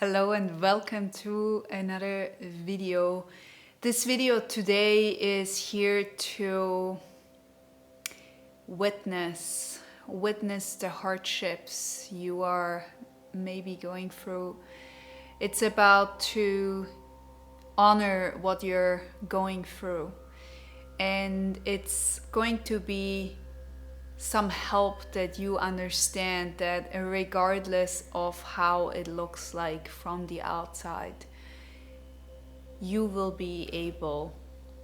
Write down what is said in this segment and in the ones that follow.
Hello and welcome to another video. This video today is here to witness the hardships you are maybe going through. It's about to honor what you're going through, and it's going to be some help that you understand that regardless of how it looks like from the outside, you will be able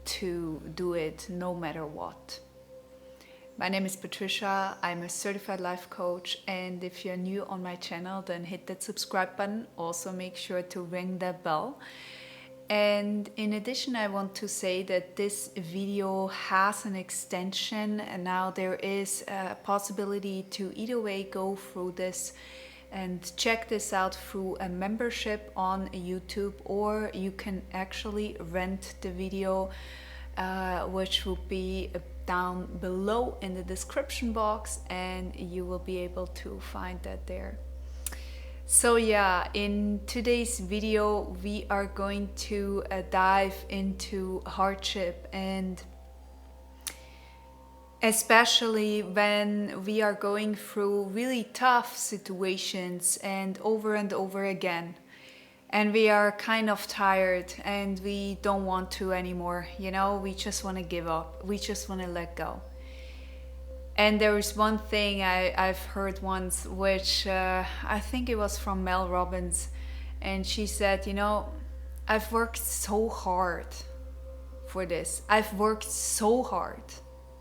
to do it no matter what. My name is Patricia. I'm a certified life coach, and if you're new on my channel, then hit that subscribe button. Also make sure to ring that bell. And in addition, I want to say that this video has an extension, and now there is a possibility to either way go through this and check this out through a membership on YouTube, or you can actually rent the video, which will be down below in the description box, and you will be able to find that there. So yeah, in today's video we are going to dive into hardship, and especially when we are going through really tough situations and over again, and we are kind of tired and we don't want to anymore, we just want to give up, we just want to let go. And there is one thing I've heard once, which I think it was from Mel Robbins, and she said, I've worked so hard for this. I've worked so hard,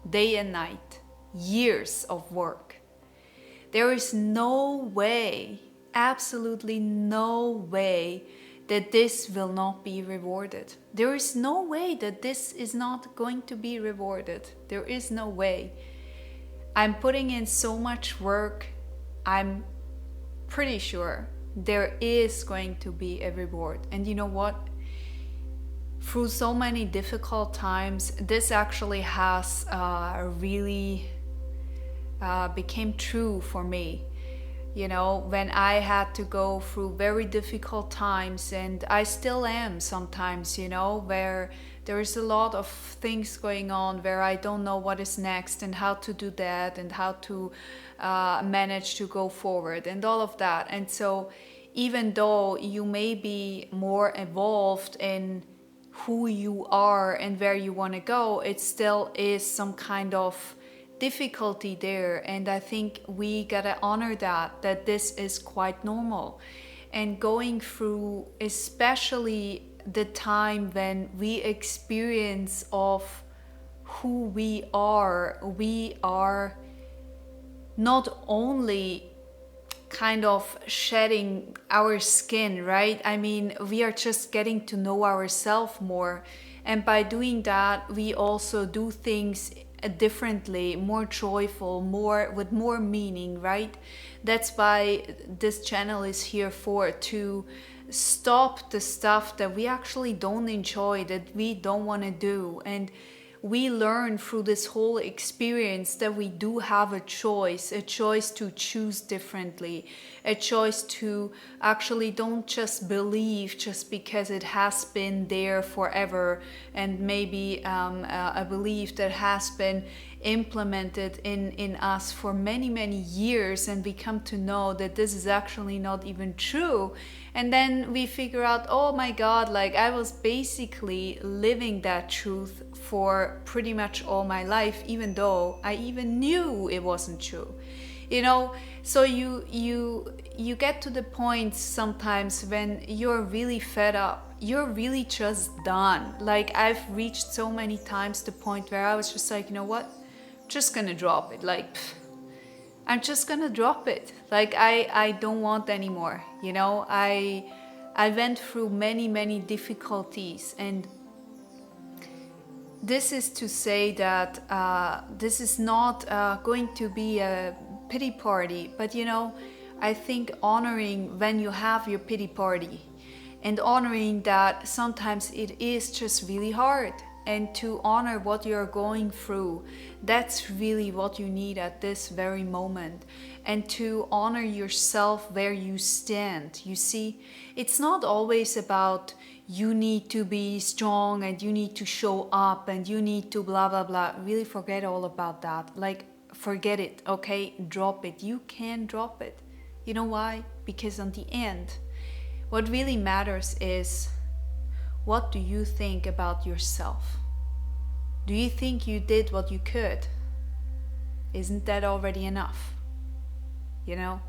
day and night, years of work. There is no way, absolutely no way, that this will not be rewarded. There is no way that this is not going to be rewarded. There is no way. I'm putting in so much work. I'm pretty sure there is going to be a reward. And you know what? Through so many difficult times, this actually has really became true for me. When I had to go through very difficult times, and I still am sometimes, where there is a lot of things going on where I don't know what is next and how to do that and how to manage to go forward and all of that. And so even though you may be more evolved in who you are and where you want to go, it still is some kind of difficulty there. And I think we gotta honor that this is quite normal. And going through, especially the time when we experience of who we are not only kind of shedding our skin, right? I mean, we are just getting to know ourselves more, and by doing that we also do things differently, more joyful, with more meaning, right? That's why this channel is here for, to stop the stuff that we actually don't enjoy, that we don't want to do. And we learn through this whole experience that we do have a choice to choose differently, a choice to actually don't just believe just because it has been there forever, and maybe a belief that has been implemented in us for many years, and we come to know that this is actually not even true. And then we figure out, oh my God, like I was basically living that truth for pretty much all my life, even though I even knew it wasn't true. So you get to the point sometimes when you're really fed up, you're really just done. Like I've reached so many times the point where I was just like, you know what, I'm just gonna drop it. Like I'm just gonna drop it. Like I don't want anymore. I went through many difficulties, and this is to say that this is not going to be a pity party, but I think honoring when you have your pity party, and honoring that sometimes it is just really hard. and to honor what you're going through. That's really what you need at this very moment. And to honor yourself where you stand. You see, it's not always about you need to be strong and you need to show up and you need to blah blah blah. Really forget all about that. Like, forget it, okay? Drop it. You can drop it. You know why? Because on the end, what really matters is, what do you think about yourself? Do you think you did what you could? Isn't that already enough? You know?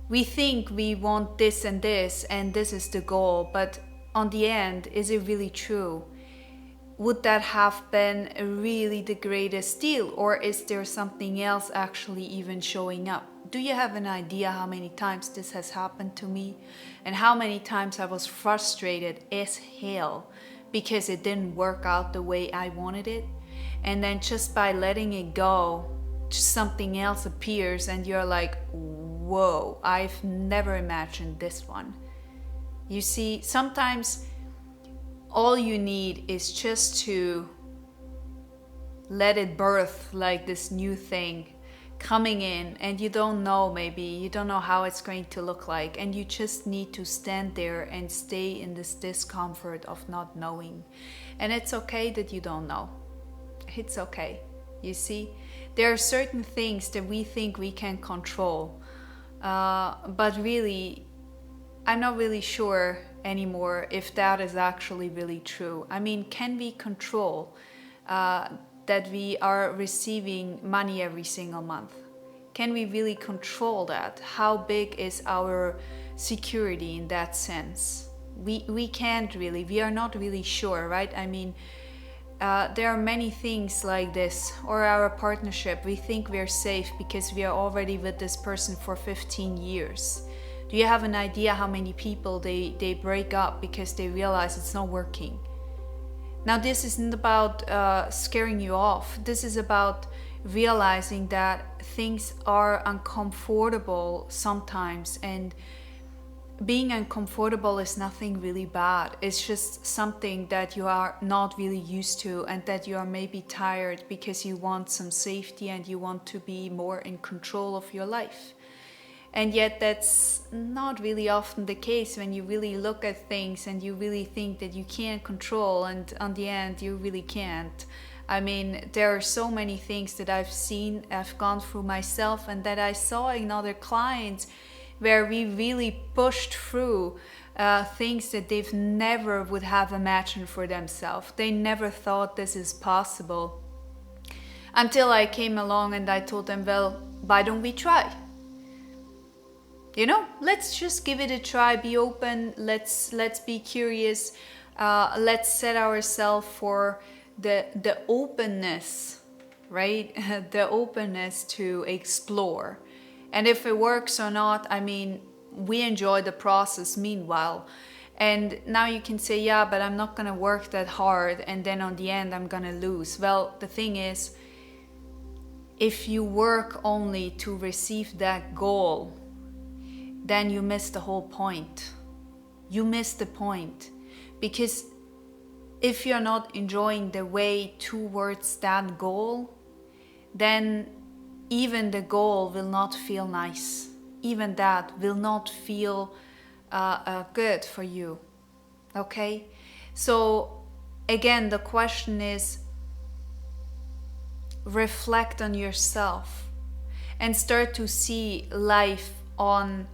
We think we want this and this is the goal, but on the end, is it really true? Would that have been really the greatest deal, or is there something else actually even showing up? Do you have an idea how many times this has happened to me, and how many times I was frustrated as hell because it didn't work out the way I wanted it, and then just by letting it go, just something else appears and you're like, whoa, I've never imagined this one. You see, sometimes all you need is just to let it birth, like this new thing coming in, and you don't know, maybe you don't know how it's going to look like, and you just need to stand there and stay in this discomfort of not knowing. And it's okay that you don't know. It's okay. You see, there are certain things that we think we can control, but really I'm not really sure anymore if that is actually really true. I mean, can we control that we are receiving money every single month? Can we really control that? How big is our security in that sense? We can't really. We are not really sure, right? I mean, there are many things like this, or our partnership. We think we're safe because we are already with this person for 15 years. Do you have an idea how many people they break up because they realize it's not working? Now, this isn't about scaring you off. This is about realizing that things are uncomfortable sometimes, and being uncomfortable is nothing really bad. It's just something that you are not really used to, and that you are maybe tired because you want some safety and you want to be more in control of your life. And yet that's not really often the case when you really look at things and you really think that you can't control, and on the end you really can't. I mean, there are so many things that I've seen, I've gone through myself, and that I saw in other clients where we really pushed through things that they've never would have imagined for themselves. They never thought this is possible. Until I came along and I told them, well, why don't we try? You know, let's just give it a try, be open, let's be curious, let's set ourselves for the openness, right? The openness to explore. And if it works or not, I mean, we enjoy the process meanwhile. And now you can say, yeah, but I'm not gonna work that hard, and then on the end I'm gonna lose. Well, the thing is, if you work only to receive that goal, then you miss the whole point. You miss the point. Because if you're not enjoying the way towards that goal, then even the goal will not feel nice. Even that will not feel good for you. Okay? So again, the question is, reflect on yourself and start to see life on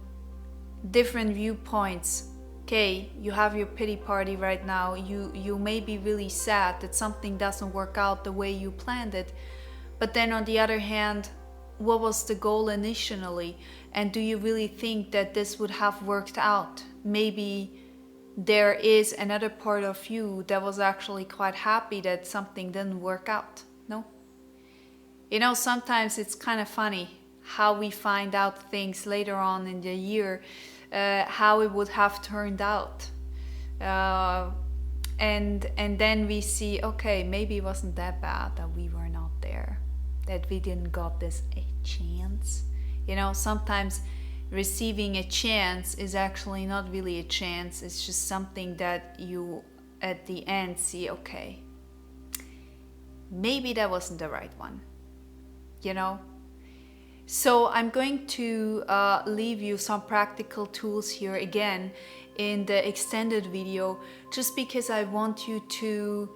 different viewpoints. Okay, you have your pity party right now. You may be really sad that something doesn't work out the way you planned it. But then on the other hand, what was the goal initially? And do you really think that this would have worked out? Maybe there is another part of you that was actually quite happy that something didn't work out. No? You know, sometimes it's kind of funny how we find out things later on in the year, how it would have turned out. And then we see, okay, maybe it wasn't that bad that we were not there, that we didn't got this a chance. You know, sometimes receiving a chance is actually not really a chance. It's just something that you at the end see, okay, maybe that wasn't the right one, you know? So I'm going to leave you some practical tools here again in the extended video, just because I want you to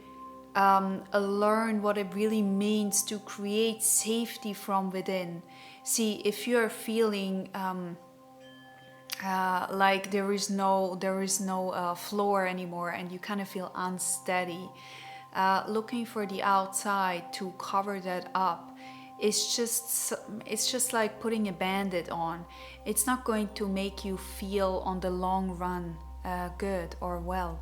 learn what it really means to create safety from within. See, if you're feeling like there is no floor anymore, and you kind of feel unsteady, looking for the outside to cover that up, it's just like putting a band-aid on. It's not going to make you feel on the long run good or well.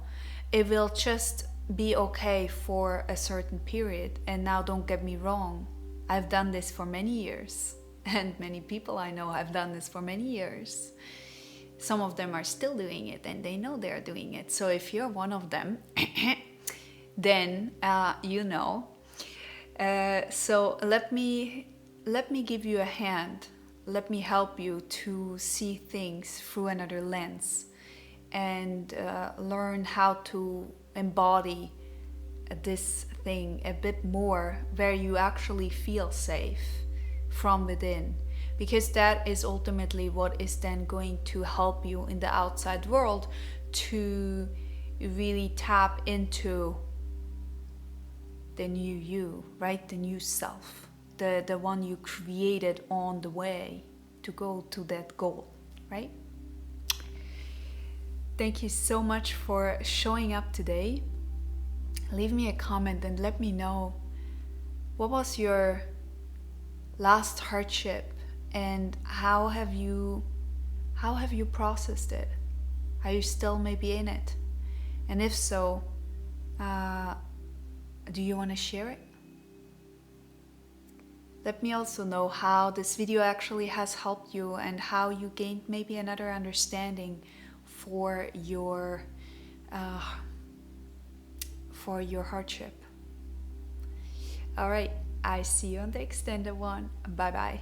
It will just be okay for a certain period. And now, don't get me wrong, I've done this for many years, and many people I know have done this for many years. Some of them are still doing it, and they know they're doing it. So if you're one of them, then you know. So let me give you a hand. Let me help you to see things through another lens, and learn how to embody this thing a bit more, where you actually feel safe from within, because that is ultimately what is then going to help you in the outside world to really tap into the new you, right? The new self, the one you created on the way to go to that goal, right? Thank you so much for showing up today. Leave me a comment and let me know, what was your last hardship, and how have you processed it? Are you still maybe in it? And if so, do you want to share it? Let me also know how this video actually has helped you, and how you gained maybe another understanding for your hardship. All right, I see you on the extended one. Bye bye.